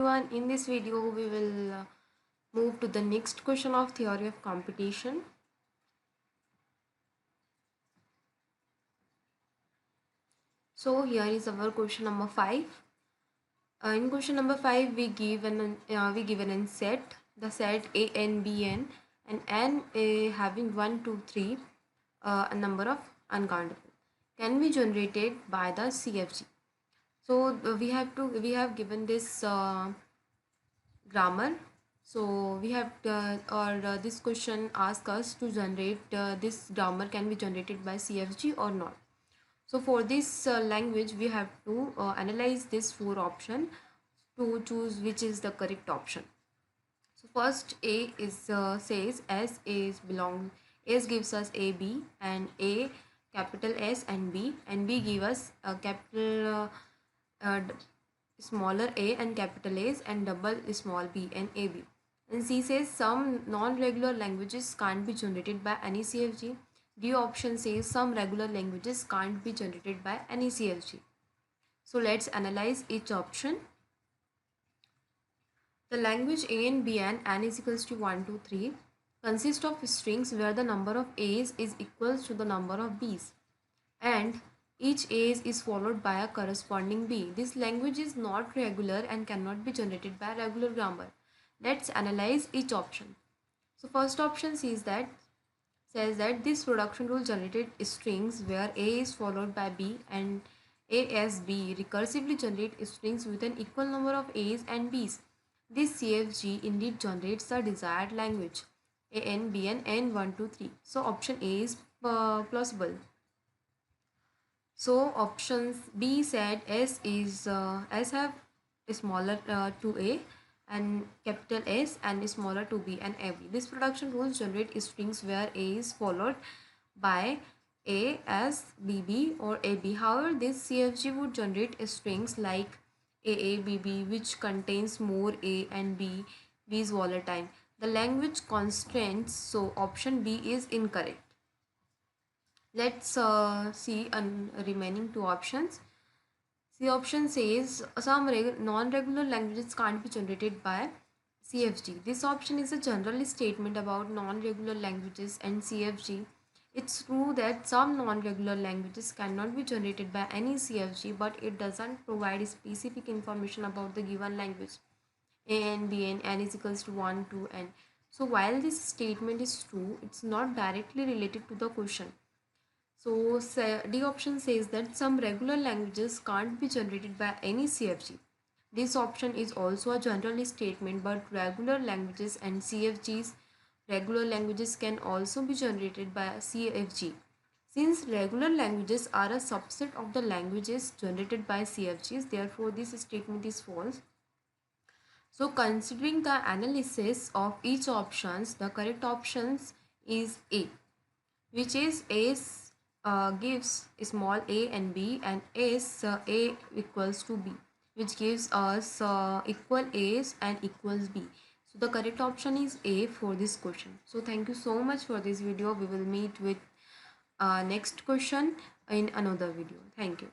Everyone, in this video we will move to the next question of theory of competition. So here is our question number 5. In question number 5 we given set, the set a n b n, and n having 1 2 3, a number of uncountable can be generated by the CFG. So we have given this grammar. So we have this question asks us to generate this grammar can be generated by CFG or not. So for this language we have to analyze this four option to choose which is the correct option. So first A is says as A is belong, S gives us A B, and A capital S and B give us a capital smaller a and capital A's and double small b and AB. And C says some non-regular languages can't be generated by any CFG. D option says some regular languages can't be generated by any CFG. So let's analyze each option. The language A and B and n is equals to 1, 2, 3 consist of strings where the number of A's is equals to the number of B's, and each A is followed by a corresponding B. This language is not regular and cannot be generated by regular grammar. Let's analyze each option. So first option says that this production rule generated strings where A is followed by B and ASB recursively generate strings with an equal number of A's and B's. This CFG indeed generates the desired language A, N, B, and N 1, 2, 3. So option A is plausible. So options B said S have smaller to A and capital S and smaller to B and AB. This production rules generate strings where A is followed by A as BB or AB. However, this CFG would generate strings like AABB which contains more A and B. B is volatile. The language constraints, so option B is incorrect. Let's see remaining two options. The option says some non-regular languages can't be generated by CFG. This option is a general statement about non-regular languages and CFG. It's true that some non-regular languages cannot be generated by any CFG, but it doesn't provide specific information about the given language. A and B and n is equals to 1, 2, n. So while this statement is true, it's not directly related to the question. So D option says that some regular languages can't be generated by any CFG. This option is also a general statement, but regular languages and CFGs, regular languages can also be generated by CFG. Since regular languages are a subset of the languages generated by CFGs, therefore this statement is false. So considering the analysis of each options, the correct options is A, which is gives small a and b, and S a equals to b, which gives us equal a's and equals b. So the correct option is A for this question. So thank you so much for this video. We will meet with next question in another video. Thank you.